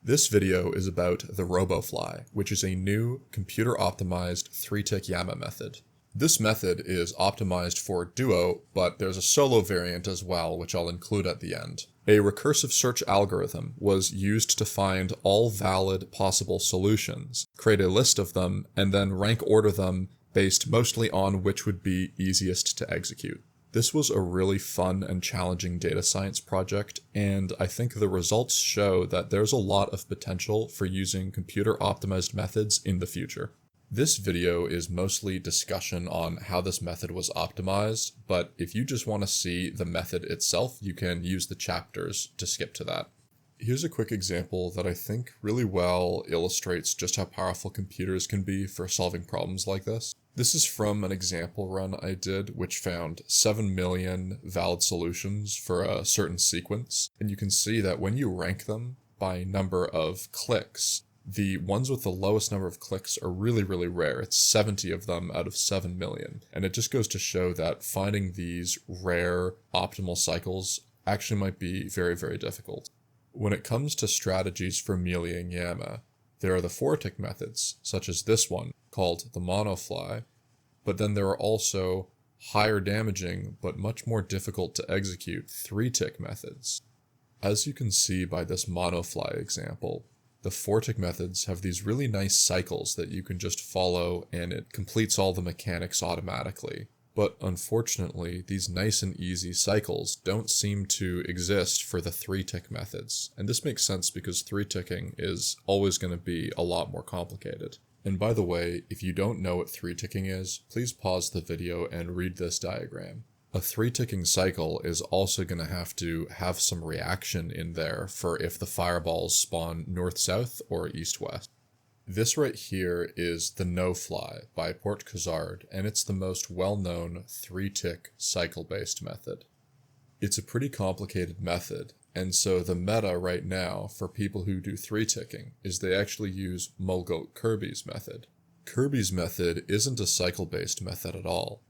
This video is about the ROBOFLY, which is a new computer-optimized 3-tick Yama method. This method is optimized for duo, but there's a solo variant as well, which I'll include at the end. A recursive search algorithm was used to find all valid possible solutions, create a list of them, and then rank order them based mostly on which would be easiest to execute. This was a really fun and challenging data science project, and I think the results show that there's a lot of potential for using computer-optimized methods in the future. This video is mostly discussion on how this method was optimized, but if you just want to see the method itself, you can use the chapters to skip to that. Here's a quick example that I think really well illustrates just how powerful computers can be for solving problems like this. This is from an example run I did, which found 7 million valid solutions for a certain sequence, and you can see that when you rank them by number of clicks, the ones with the lowest number of clicks are really, really rare. It's 70 of them out of 7 million, and it just goes to show that finding these rare optimal cycles actually might be very, very difficult. When it comes to strategies for meleeing Yama, there are the 4-tick methods, such as this one, called the monofly, but then there are also higher damaging, but much more difficult to execute 3-tick methods. As you can see by this monofly example, the 4-tick methods have these really nice cycles that you can just follow and it completes all the mechanics automatically. But unfortunately, these nice and easy cycles don't seem to exist for the 3-tick methods. And this makes sense because 3-ticking is always going to be a lot more complicated. And by the way, if you don't know what 3-ticking is, please pause the video and read this diagram. A 3-ticking cycle is also going to have some reaction in there for if the fireballs spawn north-south or east-west. This right here is the no-fly by Port-Cozard, and it's the most well-known 3-tick cycle-based method. It's a pretty complicated method, and so the meta right now for people who do 3-ticking is they actually use Mulgoat-Kirby's method. Kirby's method isn't a cycle-based method at all.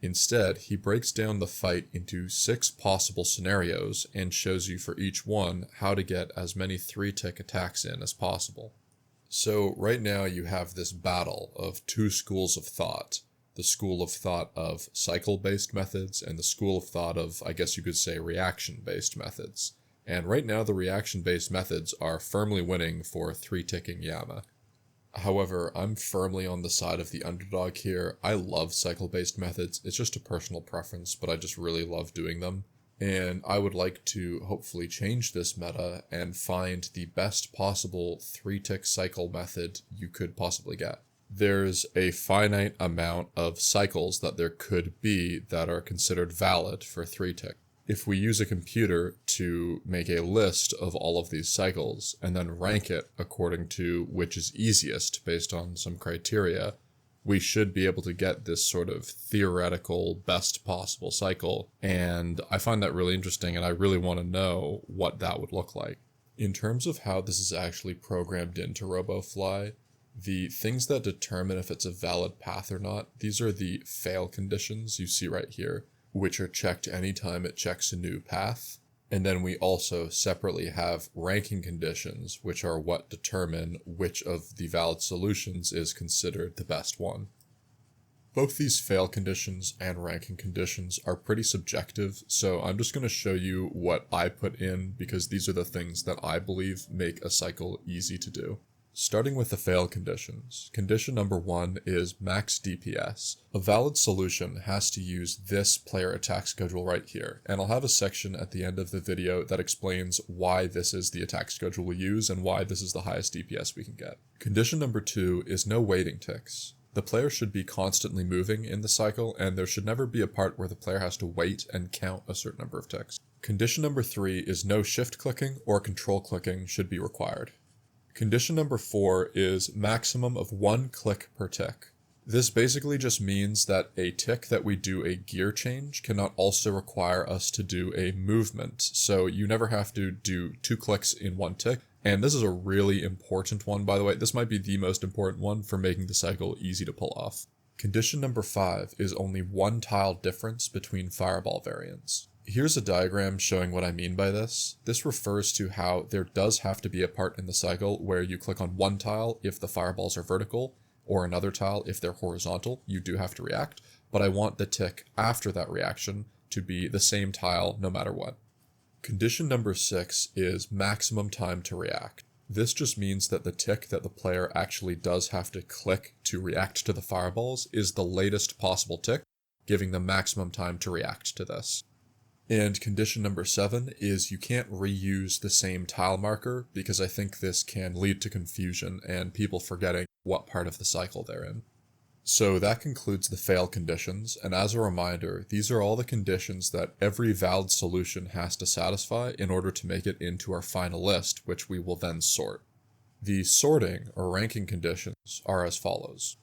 Instead, he breaks down the fight into 6 possible scenarios and shows you for each one how to get as many 3-tick attacks in as possible. So right now you have this battle of 2 schools of thought. The school of thought of cycle-based methods and the school of thought of, I guess you could say, reaction-based methods. And right now the reaction-based methods are firmly winning for 3-ticking Yama. However, I'm firmly on the side of the underdog here. I love cycle-based methods. It's just a personal preference, but I just really love doing them. And I would like to hopefully change this meta and find the best possible 3-tick cycle method you could possibly get. There's a finite amount of cycles that there could be that are considered valid for 3-tick. If we use a computer to make a list of all of these cycles and then rank it according to which is easiest based on some criteria, we should be able to get this sort of theoretical best possible cycle, and I find that really interesting and I really want to know what that would look like. In terms of how this is actually programmed into ROBOFLY, the things that determine if it's a valid path or not, these are the fail conditions you see right here, which are checked anytime it checks a new path. And then we also separately have ranking conditions, which are what determine which of the valid solutions is considered the best one. Both these fail conditions and ranking conditions are pretty subjective, so I'm just going to show you what I put in because these are the things that I believe make a cycle easy to do. Starting with the fail conditions, condition number 1 is max DPS. A valid solution has to use this player attack schedule right here, and I'll have a section at the end of the video that explains why this is the attack schedule we use and why this is the highest DPS we can get. Condition number 2 is no waiting ticks. The player should be constantly moving in the cycle, and there should never be a part where the player has to wait and count a certain number of ticks. Condition number 3 is no shift clicking or control clicking should be required. Condition number 4 is maximum of 1 click per tick. This basically just means that a tick that we do a gear change cannot also require us to do a movement, so you never have to do 2 clicks in 1 tick. And this is a really important one, by the way. This might be the most important one for making the cycle easy to pull off. Condition number 5 is only 1 tile difference between fireball variants. Here's a diagram showing what I mean by this. This refers to how there does have to be a part in the cycle where you click on one tile if the fireballs are vertical, or another tile if they're horizontal. You do have to react, but I want the tick after that reaction to be the same tile no matter what. Condition number 6 is maximum time to react. This just means that the tick that the player actually does have to click to react to the fireballs is the latest possible tick, giving them maximum time to react to this. And condition number 7 is you can't reuse the same tile marker, because I think this can lead to confusion and people forgetting what part of the cycle they're in. So that concludes the fail conditions, and as a reminder, these are all the conditions that every valid solution has to satisfy in order to make it into our final list, which we will then sort. The sorting or ranking conditions are as follows.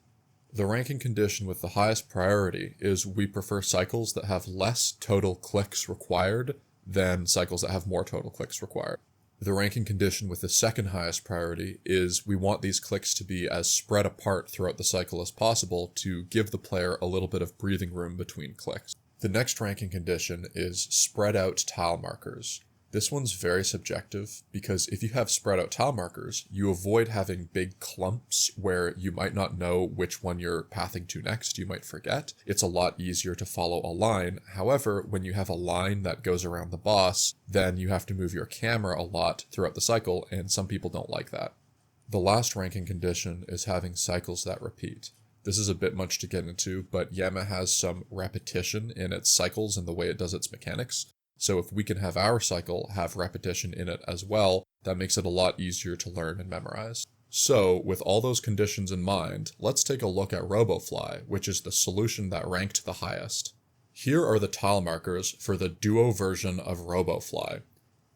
The ranking condition with the highest priority is we prefer cycles that have less total clicks required than cycles that have more total clicks required. The ranking condition with the second highest priority is we want these clicks to be as spread apart throughout the cycle as possible to give the player a little bit of breathing room between clicks. The next ranking condition is spread out tile markers. This one's very subjective because if you have spread out tile markers, you avoid having big clumps where you might not know which one you're pathing to next, you might forget. It's a lot easier to follow a line. However, when you have a line that goes around the boss, then you have to move your camera a lot throughout the cycle, and some people don't like that. The last ranking condition is having cycles that repeat. This is a bit much to get into, but Yama has some repetition in its cycles and the way it does its mechanics. So if we can have our cycle have repetition in it as well, that makes it a lot easier to learn and memorize. So with all those conditions in mind, let's take a look at ROBOFLY, which is the solution that ranked the highest. Here are the tile markers for the Duo version of ROBOFLY.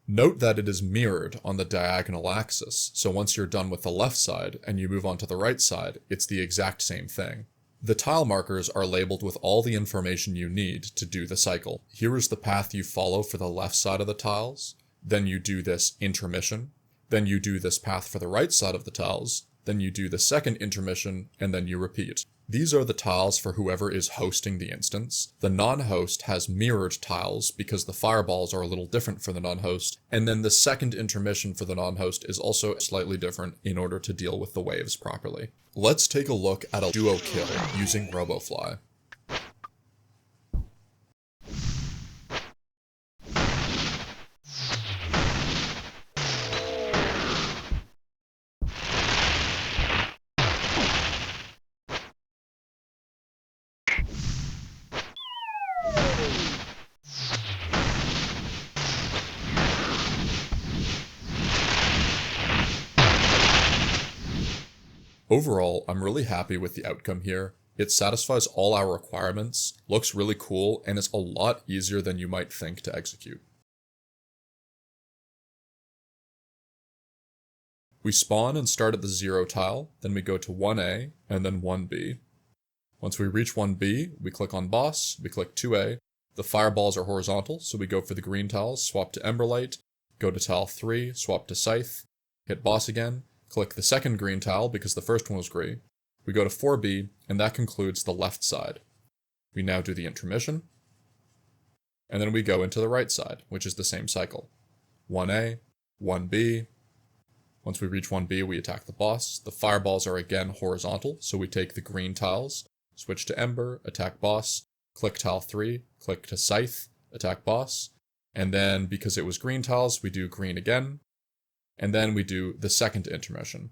Note that it is mirrored on the diagonal axis, so once you're done with the left side and you move on to the right side, it's the exact same thing. The tile markers are labeled with all the information you need to do the cycle. Here is the path you follow for the left side of the tiles, then you do this intermission, then you do this path for the right side of the tiles, then you do the second intermission, and then you repeat. These are the tiles for whoever is hosting the instance. The non-host has mirrored tiles because the fireballs are a little different for the non-host, and then the second intermission for the non-host is also slightly different in order to deal with the waves properly. Let's take a look at a duo kill using ROBOFLY. Overall, I'm really happy with the outcome here. It satisfies all our requirements, looks really cool, and it's a lot easier than you might think to execute. We spawn and start at the 0 tile, then we go to 1A, and then 1B. Once we reach 1B, we click on boss, we click 2A. The fireballs are horizontal, so we go for the green tiles, swap to Emberlight, go to tile 3, swap to Scythe, hit boss again, click the second green tile because the first one was green. We go to 4B, and that concludes the left side. We now do the intermission, and then we go into the right side, which is the same cycle. 1A, 1B. Once we reach 1B, we attack the boss. The fireballs are again horizontal, so we take the green tiles, switch to Ember, attack boss, click tile 3, click to Scythe, attack boss, and then because it was green tiles, we do green again, and then we do the second intermission.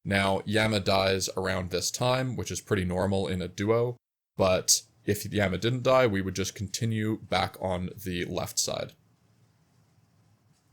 Now, Yama dies around this time, which is pretty normal in a duo, but if Yama didn't die, we would just continue back on the left side.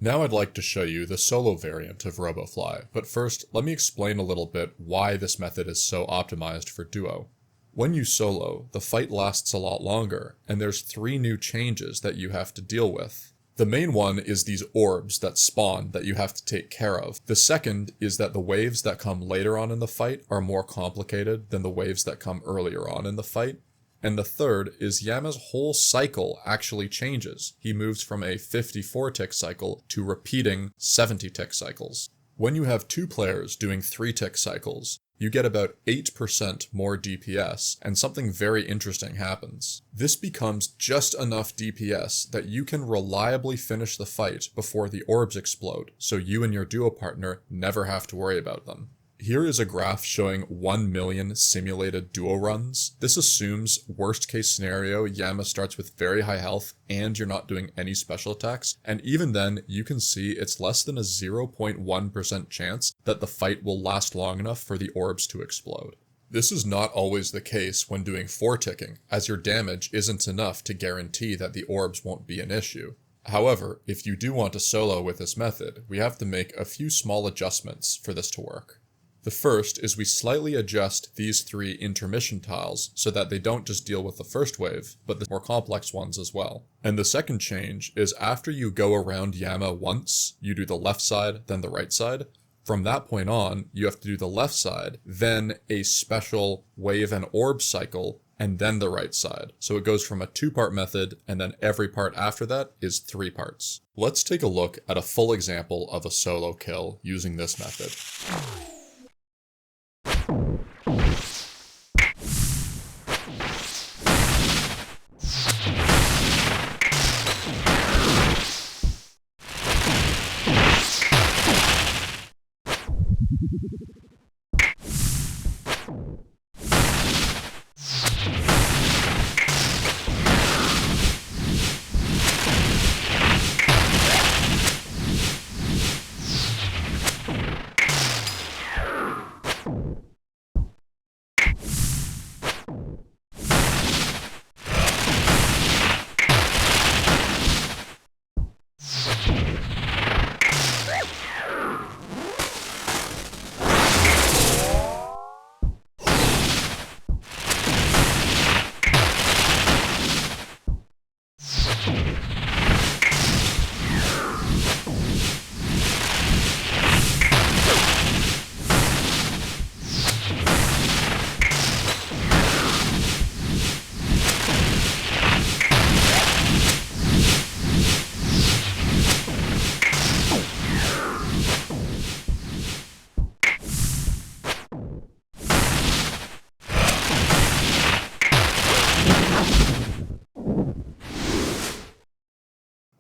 Now I'd like to show you the solo variant of ROBOFLY, but first, let me explain a little bit why this method is so optimized for duo. When you solo, the fight lasts a lot longer, and there's 3 new changes that you have to deal with. The main one is these orbs that spawn that you have to take care of. The second is that the waves that come later on in the fight are more complicated than the waves that come earlier on in the fight. And the third is Yama's whole cycle actually changes. He moves from a 54 tick cycle to repeating 70 tick cycles. When you have 2 players doing 3 tick cycles, you get about 8% more DPS, and something very interesting happens. This becomes just enough DPS that you can reliably finish the fight before the orbs explode, so you and your duo partner never have to worry about them. Here is a graph showing 1 million simulated duo runs. This assumes, worst case scenario, Yama starts with very high health and you're not doing any special attacks, and even then you can see it's less than a 0.1% chance that the fight will last long enough for the orbs to explode. This is not always the case when doing 4-ticking, as your damage isn't enough to guarantee that the orbs won't be an issue. However, if you do want to solo with this method, we have to make a few small adjustments for this to work. The first is we slightly adjust these 3 intermission tiles so that they don't just deal with the first wave, but the more complex ones as well. And the second change is after you go around Yama once, you do the left side, then the right side. From that point on, you have to do the left side, then a special wave and orb cycle, and then the right side. So it goes from a 2-part method, and then every part after that is 3 parts. Let's take a look at a full example of a solo kill using this method.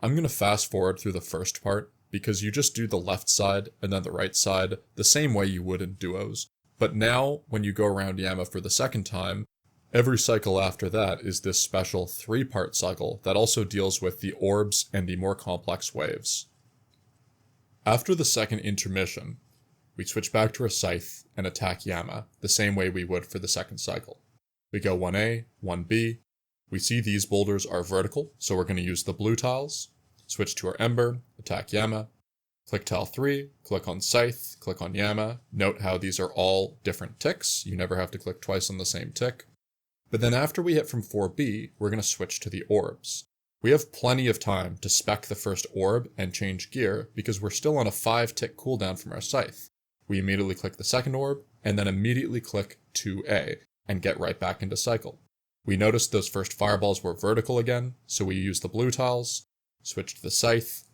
I'm going to fast forward through the first part, because you just do the left side and then the right side the same way you would in duos. But now, when you go around Yama for the second time, every cycle after that is this special 3-part cycle that also deals with the orbs and the more complex waves. After the second intermission, we switch back to our scythe and attack Yama the same way we would for the second cycle. We go 1A, 1B. We see these boulders are vertical, so we're going to use the blue tiles. Switch to our Ember, attack Yama. Click tile 3, click on Scythe, click on Yama. Note how these are all different ticks. You never have to click twice on the same tick. But then after we hit from 4B, we're going to switch to the orbs. We have plenty of time to spec the first orb and change gear because we're still on a 5-tick cooldown from our Scythe. We immediately click the second orb, and then immediately click 2A, and get right back into cycle. We noticed those first fireballs were vertical again, so we use the blue tiles, switch to the Scythe,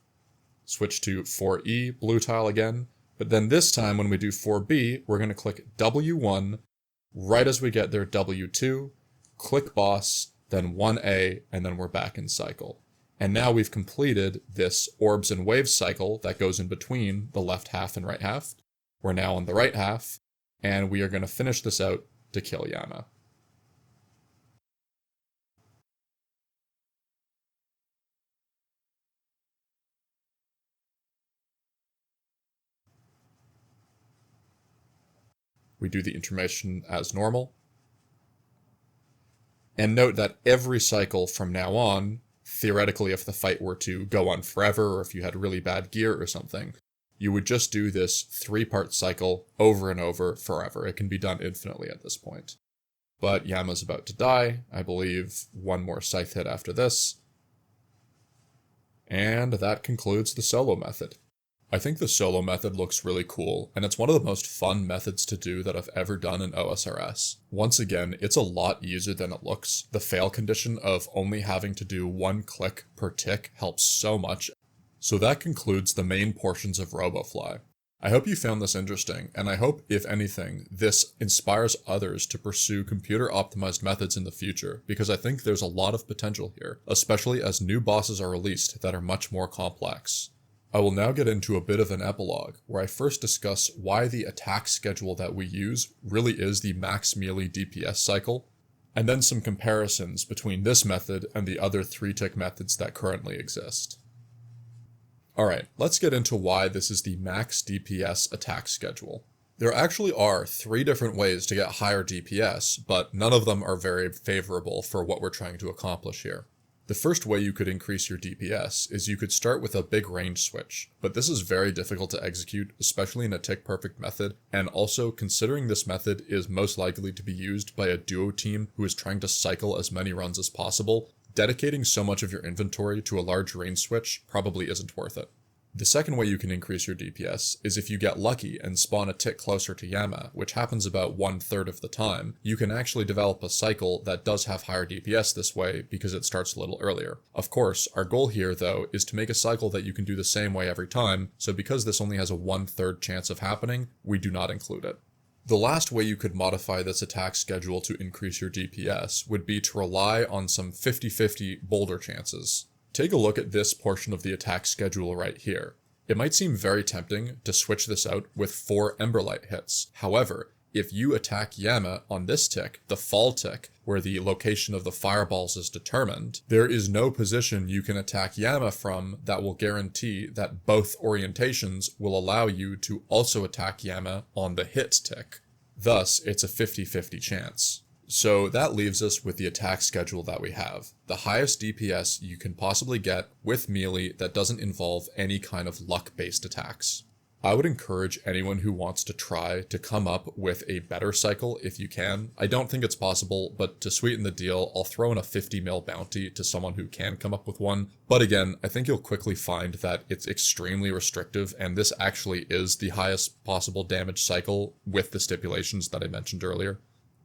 switch to 4E, blue tile again, but then this time when we do 4B, we're going to click W1, right as we get there W2, click boss, then 1A, and then we're back in cycle. And now we've completed this orbs and waves cycle that goes in between the left half and right half. We're now on the right half, and we are going to finish this out to kill Yama. We do the intermission as normal. And note that every cycle from now on, theoretically if the fight were to go on forever, or if you had really bad gear or something, you would just do this 3-part cycle over and over forever. It can be done infinitely at this point. But Yama's about to die. I believe one more scythe hit after this. And that concludes the solo method. I think the solo method looks really cool, and it's one of the most fun methods to do that I've ever done in OSRS. Once again, it's a lot easier than it looks. The fail condition of only having to do 1 click per tick helps so much. So that concludes the main portions of ROBOFLY. I hope you found this interesting, and I hope, if anything, this inspires others to pursue computer-optimized methods in the future, because I think there's a lot of potential here, especially as new bosses are released that are much more complex. I will now get into a bit of an epilogue, where I first discuss why the attack schedule that we use really is the max melee DPS cycle, and then some comparisons between this method and the other 3-tick methods that currently exist. Alright, let's get into why this is the max DPS attack schedule. There actually are 3 different ways to get higher DPS, but none of them are very favorable for what we're trying to accomplish here. The first way you could increase your DPS is you could start with a big range switch, but this is very difficult to execute, especially in a tick-perfect method, and also considering this method is most likely to be used by a duo team who is trying to cycle as many runs as possible, dedicating so much of your inventory to a large range switch probably isn't worth it. The second way you can increase your DPS is if you get lucky and spawn a tick closer to Yama, which happens about 1/3 of the time. You can actually develop a cycle that does have higher DPS this way because it starts a little earlier. Of course, our goal here though is to make a cycle that you can do the same way every time, so because this only has a 1/3 chance of happening, we do not include it. The last way you could modify this attack schedule to increase your DPS would be to rely on some 50-50 boulder chances. Take a look at this portion of the attack schedule right here. It might seem very tempting to switch this out with 4 Emberlight hits. However, if you attack Yama on this tick, the fall tick, where the location of the fireballs is determined, there is no position you can attack Yama from that will guarantee that both orientations will allow you to also attack Yama on the hit tick. Thus, it's a 50-50 chance. So that leaves us with the attack schedule that we have. The highest DPS you can possibly get with melee that doesn't involve any kind of luck-based attacks. I would encourage anyone who wants to try to come up with a better cycle if you can. I don't think it's possible, but to sweeten the deal, I'll throw in a 50 mil bounty to someone who can come up with one. But again, I think you'll quickly find that it's extremely restrictive, and this actually is the highest possible damage cycle with the stipulations that I mentioned earlier.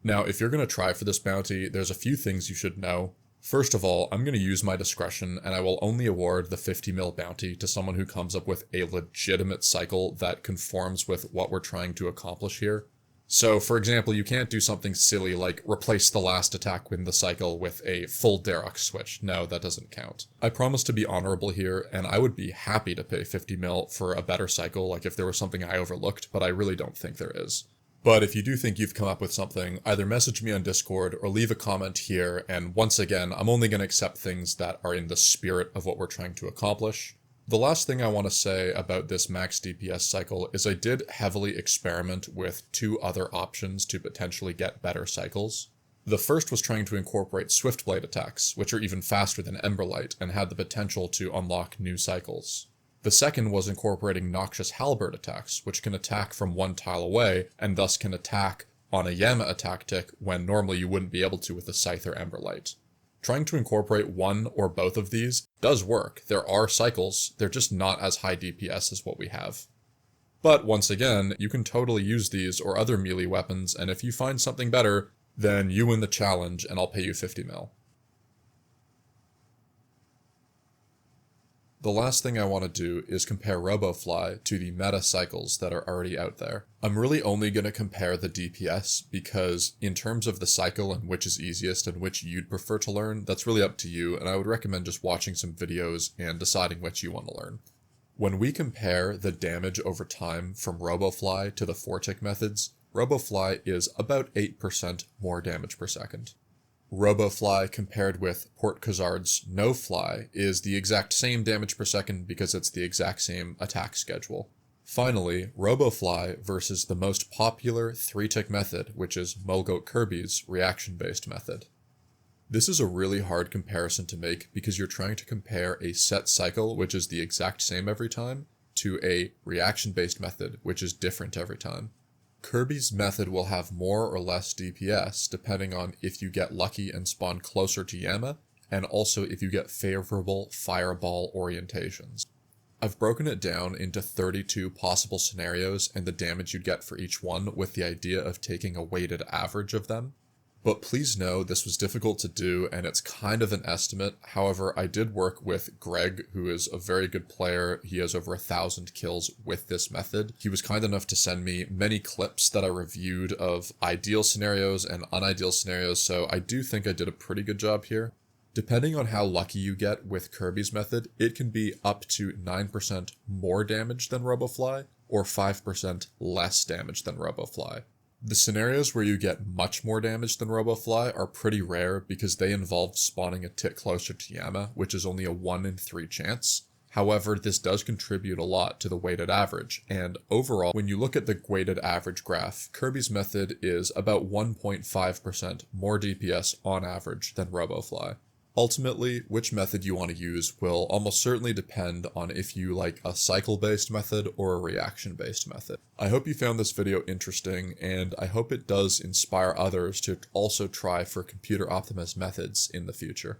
Now, if you're going to try for this bounty, there's a few things you should know. First of all, I'm going to use my discretion, and I will only award the 50 mil bounty to someone who comes up with a legitimate cycle that conforms with what we're trying to accomplish here. So, for example, you can't do something silly like replace the last attack win the cycle with a full Darok switch. No, that doesn't count. I promise to be honorable here, and I would be happy to pay 50 mil for a better cycle, like if there was something I overlooked, but I really don't think there is. But if you do think you've come up with something, either message me on Discord or leave a comment here, and once again, I'm only going to accept things that are in the spirit of what we're trying to accomplish. The last thing I want to say about this max DPS cycle is I did heavily experiment with 2 other options to potentially get better cycles. The first was trying to incorporate Swiftblade attacks, which are even faster than Emberlight and had the potential to unlock new cycles. The second was incorporating Noxious Halberd attacks, which can attack from 1 tile away, and thus can attack on a Yama attack tick when normally you wouldn't be able to with a Scythe or Emberlight. Trying to incorporate one or both of these does work. There are cycles, they're just not as high DPS as what we have. But once again, you can totally use these or other melee weapons, and if you find something better, then you win the challenge and I'll pay you 50 mil. The last thing I want to do is compare ROBOFLY to the meta cycles that are already out there. I'm really only going to compare the DPS because in terms of the cycle and which is easiest and which you'd prefer to learn, that's really up to you, and I would recommend just watching some videos and deciding which you want to learn. When we compare the damage over time from ROBOFLY to the 4-tick methods, ROBOFLY is about 8% more damage per second. ROBOFLY compared with Port Khazard's No-Fly is the exact same damage per second because it's the exact same attack schedule. Finally, ROBOFLY versus the most popular 3-tick method, which is Mulgoat Kirby's reaction-based method. This is a really hard comparison to make because you're trying to compare a set cycle, which is the exact same every time, to a reaction-based method, which is different every time. Kirby's method will have more or less DPS depending on if you get lucky and spawn closer to Yama, and also if you get favorable fireball orientations. I've broken it down into 32 possible scenarios and the damage you'd get for each one with the idea of taking a weighted average of them. But please know this was difficult to do and it's kind of an estimate. However, I did work with Greg, who is a very good player. He has over 1,000 kills with this method. He was kind enough to send me many clips that I reviewed of ideal scenarios and unideal scenarios, so I do think I did a pretty good job here. Depending on how lucky you get with Kirby's method, it can be up to 9% more damage than ROBOFLY, or 5% less damage than ROBOFLY. The scenarios where you get much more damage than ROBOFLY are pretty rare because they involve spawning a tick closer to Yama, which is only a 1 in 3 chance. However, this does contribute a lot to the weighted average, and overall, when you look at the weighted average graph, Kirby's method is about 1.5% more DPS on average than ROBOFLY. Ultimately, which method you want to use will almost certainly depend on if you like a cycle-based method or a reaction-based method. I hope you found this video interesting, and I hope it does inspire others to also try for computer optimized methods in the future.